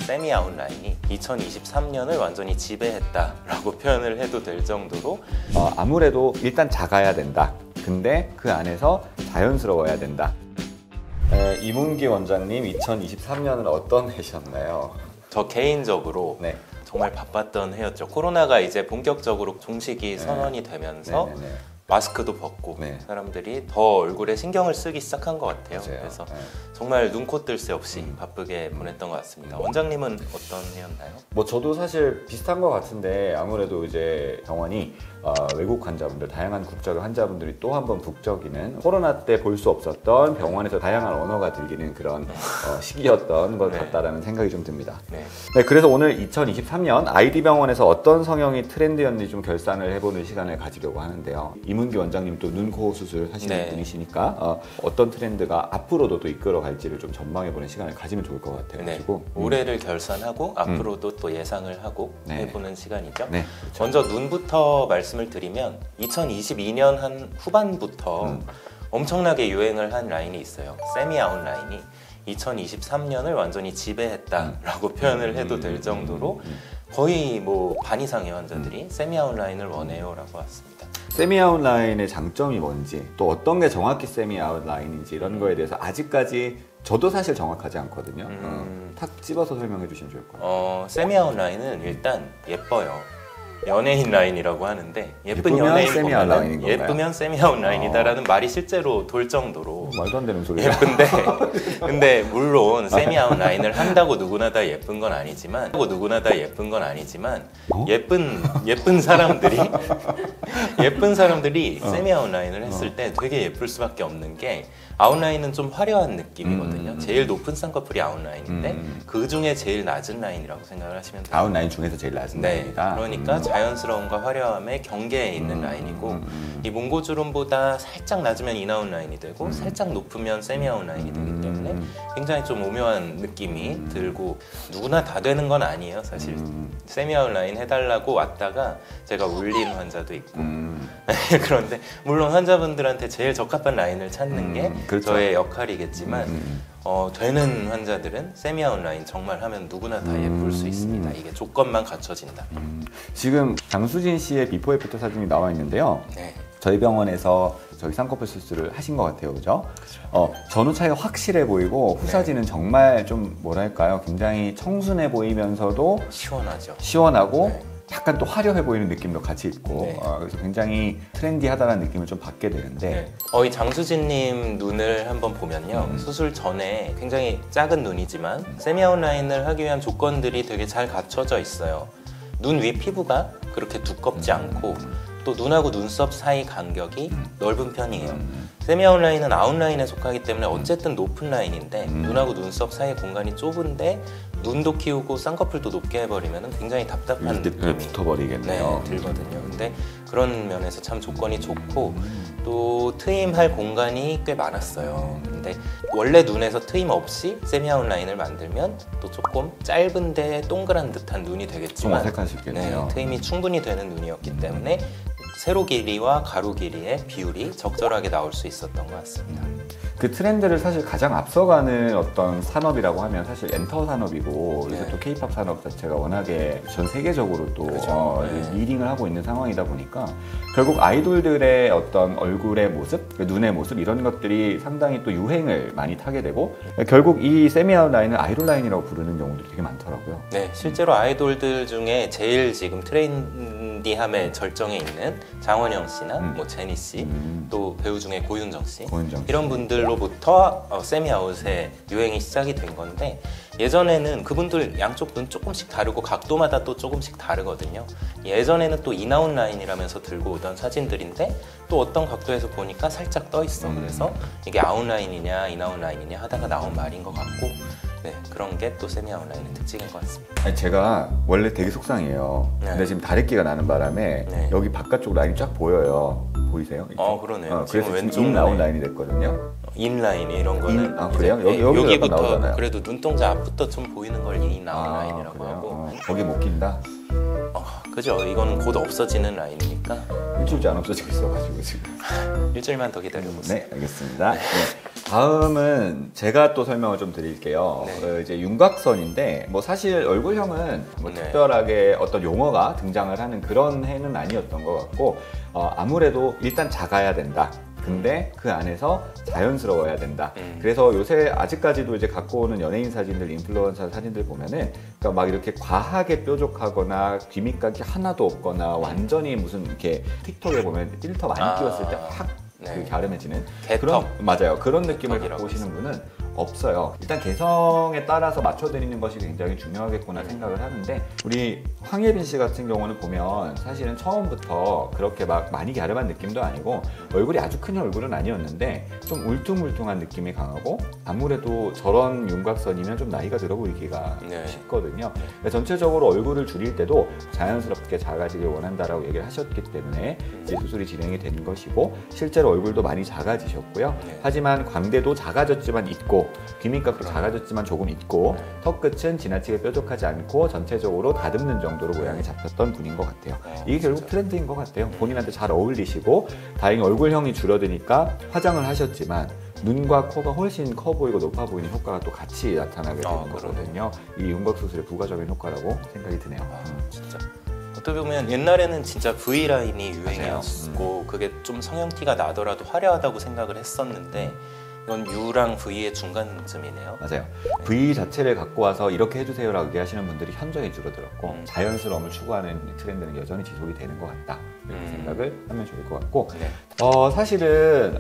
세미 아웃라인이 2023년을 완전히 지배했다라고 표현을 해도 될 정도로 아무래도 일단 작아야 된다. 근데 그 안에서 자연스러워야 된다. 이문기 원장님 2023년은 어떤 해셨나요? 저 개인적으로 네. 정말 바빴던 해였죠. 코로나가 이제 본격적으로 종식이 선언이 되면서 마스크도 벗고 사람들이 더 얼굴에 신경을 쓰기 시작한 것 같아요. 맞아요. 그래서 정말 눈코 뜰 새 없이 바쁘게 보냈던 것 같습니다. 원장님은 어떤 해였나요? 뭐 저도 사실 비슷한 것 같은데 아무래도 이제 병원이 외국 환자분들, 다양한 국적의 환자분들이 또 한 번 북적이는 코로나 때 볼 수 없었던 병원에서 다양한 언어가 들리는 그런 시기였던 것 같다라는 생각이 좀 듭니다. 네, 그래서 오늘 2023년 아이디 병원에서 어떤 성형이 트렌드였는지 좀 결산을 해보는 시간을 가지려고 하는데요. 이문기 원장님 또 눈, 코 수술 하시는 분이시니까 어떤 트렌드가 앞으로도 또 이끌어갈지를 좀 전망해보는 시간을 가지면 좋을 것 같아요. 가지고 올해를 결산하고 앞으로도 또 예상을 하고 해보는 시간이죠. 그렇죠. 먼저 눈부터 말씀을 드리면 2022년 한 후반부터 엄청나게 유행을 한 라인이 있어요. 세미 아웃 라인이 2023년을 완전히 지배했다라고 표현을 해도 될 정도로 거의 뭐 반 이상의 환자들이 세미 아웃 라인을 원해요라고 왔습니다. 세미 아웃 라인의 장점이 뭔지, 또 어떤 게 정확히 세미 아웃 라인인지 이런 거에 대해서 아직까지 저도 사실 정확하지 않거든요. 탁 집어서 설명해 주시면 좋을 것 같아요. 세미 아웃 라인은 일단 예뻐요. 연예인 라인이라고 하는데 예쁘면 연예인 세미 아웃 라인인 건가요? 예쁘면 세미 아웃 라인이다라는 말이 실제로 돌 정도로 말도 안 되는 소리야. 예쁜데 근데 물론 세미 아웃 라인을 한다고 누구나 다 예쁜 건 아니지만 예쁜 사람들이 세미 아웃 라인을 했을 때 되게 예쁠 수밖에 없는 게 아웃라인은 좀 화려한 느낌이거든요. 제일 높은 쌍꺼풀이 아웃라인인데 그 중에 제일 낮은 라인이라고 생각을 하시면 돼요. 아웃라인 중에서 제일 낮은 라인이다. 그러니까 자연스러움과 화려함의 경계에 있는 라인이고 이 몽고주름보다 살짝 낮으면 인아웃 라인이 되고 살짝 높으면 세미 아웃 라인이 되기 때문에 굉장히 좀 오묘한 느낌이 들고 누구나 다 되는 건 아니에요. 사실 세미 아웃 라인 해달라고 왔다가 제가 울린 환자도 있고 그런데 물론 환자분들한테 제일 적합한 라인을 찾는 게 그렇죠. 저의 역할이겠지만 되는 환자들은 세미 아웃 라인 정말 하면 누구나 다 예쁠 수 있습니다. 이게 조건만 갖춰진다. 지금 장수진 씨의 비포 애프터 사진이 나와 있는데요. 저희 병원에서 쌍꺼풀 수술을 하신 것 같아요, 그죠? 전후 차이가 확실해 보이고 후사진은 정말 좀 뭐랄까요, 굉장히 청순해 보이면서도 시원하고 약간 또 화려해 보이는 느낌도 같이 있고 그래서 굉장히 트렌디하다는 느낌을 좀 받게 되는데 이 장수진님 눈을 한번 보면요 수술 전에 굉장히 작은 눈이지만 세미 아웃 라인을 하기 위한 조건들이 되게 잘 갖춰져 있어요. 눈 위 피부가 그렇게 두껍지 않고 또 눈하고 눈썹 사이 간격이 넓은 편이에요. 세미 아웃 라인은 아웃 라인에 속하기 때문에 어쨌든 높은 라인인데 눈하고 눈썹 사이 공간이 좁은데 눈도 키우고 쌍꺼풀도 높게 해버리면 굉장히 답답한 느낌이 붙어버리겠네요. 들거든요. 근데 그런 면에서 참 조건이 좋고 또 트임할 공간이 꽤 많았어요. 근데 원래 눈에서 트임 없이 세미 아웃 라인을 만들면 또 조금 짧은데 동그란 듯한 눈이 되겠지만 좀 어색할 수 있겠네요. 트임이 충분히 되는 눈이었기 때문에 세로 길이와 가로 길이의 비율이 적절하게 나올 수 있었던 것 같습니다. 그 트렌드를 사실 가장 앞서가는 어떤 산업이라고 하면 사실 엔터 산업이고 그래서 또 K-팝 산업 자체가 워낙에 전 세계적으로 또 리딩을 하고 있는 상황이다 보니까 결국 아이돌들의 어떤 얼굴의 모습, 눈의 모습 이런 것들이 상당히 또 유행을 많이 타게 되고 결국 이 세미 아웃 라인을 아이돌 라인이라고 부르는 경우들이 되게 많더라고요. 네, 실제로 아이돌들 중에 제일 지금 트렌디함의 절정에 있는 장원영 씨나 뭐 제니 씨, 또 배우 중에 고윤정 씨 이런 분들로부터 세미 아웃의 유행이 시작이 된 건데 예전에는 그분들 양쪽 눈 조금씩 다르고 각도마다 또 조금씩 다르거든요. 예전에는 또 인아웃 라인이라면서 들고 오던 사진들인데 또 어떤 각도에서 보니까 살짝 떠 있어. 그래서 이게 아웃 라인이냐 인아웃 라인이냐 하다가 나온 말인 것 같고 그런 게 또 세미 아웃 라인의 특징인 것 같습니다. 아니, 제가 원래 되게 속상해요. 근데 지금 다래끼가 나는 바람에 여기 바깥쪽 라인이 쫙 보여요. 보이세요? 그러네요. 그래서 왼쪽 인아웃 라인이 됐거든요. 인라인 이런 거는 그래요? 여기부터 그래도 눈동자 앞부터 좀 보이는 걸 인아웃 라인이라고 하고 거기 못 낀다? 그죠. 이거는 곧 없어지는 라인이니까 일주일째 안 없어지고 있어가지고 지금 일주일만 더 기다려보세요. 네, 알겠습니다. 네. 다음은 제가 또 설명을 좀 드릴게요. 네. 이제 윤곽선인데 뭐 사실 얼굴형은 뭐 네. 특별하게 어떤 용어가 등장을 하는 그런 해는 아니었던 것 같고 아무래도 일단 작아야 된다. 근데 그 안에서 자연스러워야 된다. 그래서 요새 아직까지도 이제 갖고 오는 연예인 사진들, 인플루언서 사진들 보면은 그러니까 막 이렇게 과하게 뾰족하거나 귀밑각이 하나도 없거나 완전히 무슨 이렇게 틱톡에 보면 필터 많이 끼웠을 때 확 네. 갸름해지는 개턱. 그런 맞아요. 그런 느낌을 개턱이라고 갖고 오시는 분은 없어요. 일단 개성에 따라서 맞춰드리는 것이 굉장히 중요하겠구나 생각을 하는데 우리 황예빈 씨 같은 경우는 보면 사실은 처음부터 그렇게 막 많이 갸름한 느낌도 아니고 얼굴이 아주 큰 얼굴은 아니었는데 좀 울퉁불퉁한 느낌이 강하고 아무래도 저런 윤곽선이면 좀 나이가 들어 보이기가 네. 쉽거든요. 그러니까 전체적으로 얼굴을 줄일 때도 자연스럽게 작아지길 원한다라고 얘기를 하셨기 때문에 이제 수술이 진행이 된 것이고 실제로 얼굴도 많이 작아지셨고요. 네. 하지만 광대도 작아졌지만 있고 귀밑각도 작아졌지만 조금 있고 턱 끝은 지나치게 뾰족하지 않고 전체적으로 다듬는 정도로 모양이 잡혔던 분인 것 같아요. 이게 결국 트렌드인 것 같아요. 본인한테 잘 어울리시고 다행히 얼굴형이 줄어드니까 화장을 하셨지만 눈과 코가 훨씬 커 보이고 높아 보이는 효과가 또 같이 나타나게 되는 거거든요. 이 윤곽 수술의 부가적인 효과라고 생각이 드네요. 진짜 어떻게 보면 옛날에는 진짜 V라인이 유행이었고 그게 좀 성형티가 나더라도 화려하다고 생각을 했었는데 이건 U랑 V의 중간쯤이네요. 맞아요. V 자체를 갖고 와서 이렇게 해주세요라고 얘기하시는 분들이 현저히 줄어들었고 자연스러움을 추구하는 트렌드는 여전히 지속이 되는 것 같다. 이렇게 생각을 하면 좋을 것 같고 네. 사실은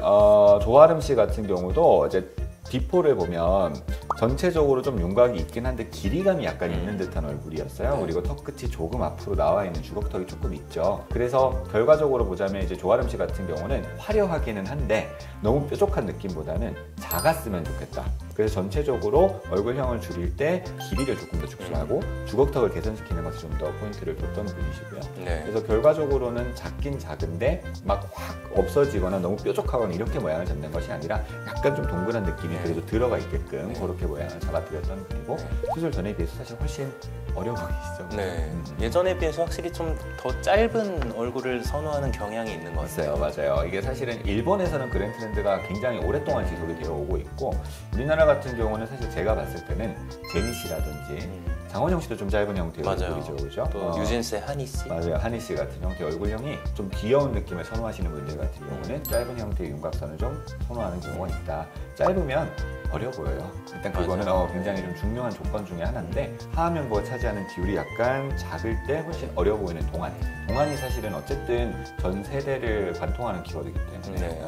조아름 씨 같은 경우도 이제 비포를 보면 전체적으로 좀 윤곽이 있긴 한데 길이감이 약간 있는 듯한 얼굴이었어요. 그리고 턱 끝이 조금 앞으로 나와 있는 주걱턱이 조금 있죠. 그래서 결과적으로 보자면 이제 조아름 씨 같은 경우는 화려하기는 한데 너무 뾰족한 느낌보다는 작았으면 좋겠다. 그래서 전체적으로 얼굴형을 줄일 때 길이를 조금 더 축소하고 주걱턱을 개선시키는 것에 좀 더 포인트를 뒀던 분이시고요. 네. 그래서 결과적으로는 작긴 작은데 막 확 없어지거나 너무 뾰족하거나 이렇게 모양을 잡는 것이 아니라 약간 좀 동그란 느낌이 그래도 들어가 있게끔 그렇게 모양을 잡아드렸던 분이고 수술 전에 비해서 사실 훨씬 어려워 보이시죠? 네. 예전에 비해서 확실히 좀 더 짧은 얼굴을 선호하는 경향이 있는 것 같아요. 맞아요. 이게 사실은 일본에서는 그런 트렌드가 굉장히 오랫동안 지속이 되어 오고 있고 우리나라 같은 경우는 사실 제가 봤을 때는 제니 씨라든지 장원영 씨도 좀 짧은 형태의 얼굴이죠, 그죠? 또 유진스의 한희 씨. 맞아요. 한희 씨 같은 형태의 얼굴형이 좀 귀여운 느낌을 선호하시는 분들 같은 경우는 짧은 형태의 윤곽선을 좀 선호하는 경우가 있다. 짧으면 어려 보여요. 일단 그거는 굉장히 좀 중요한 조건 중에 하나인데 하하면부가 차지하는 비율이 약간 작을 때 훨씬 어려 보이는 동안. 동안이 사실은 어쨌든 전 세대를 관통하는 키워드이기 때문에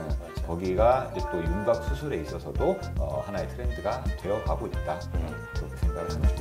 거기가 이제 또 윤곽 수술에 있어서도 하나의 트렌드가 되어가고 있다. 그렇게 생각을 하면 좋습니다.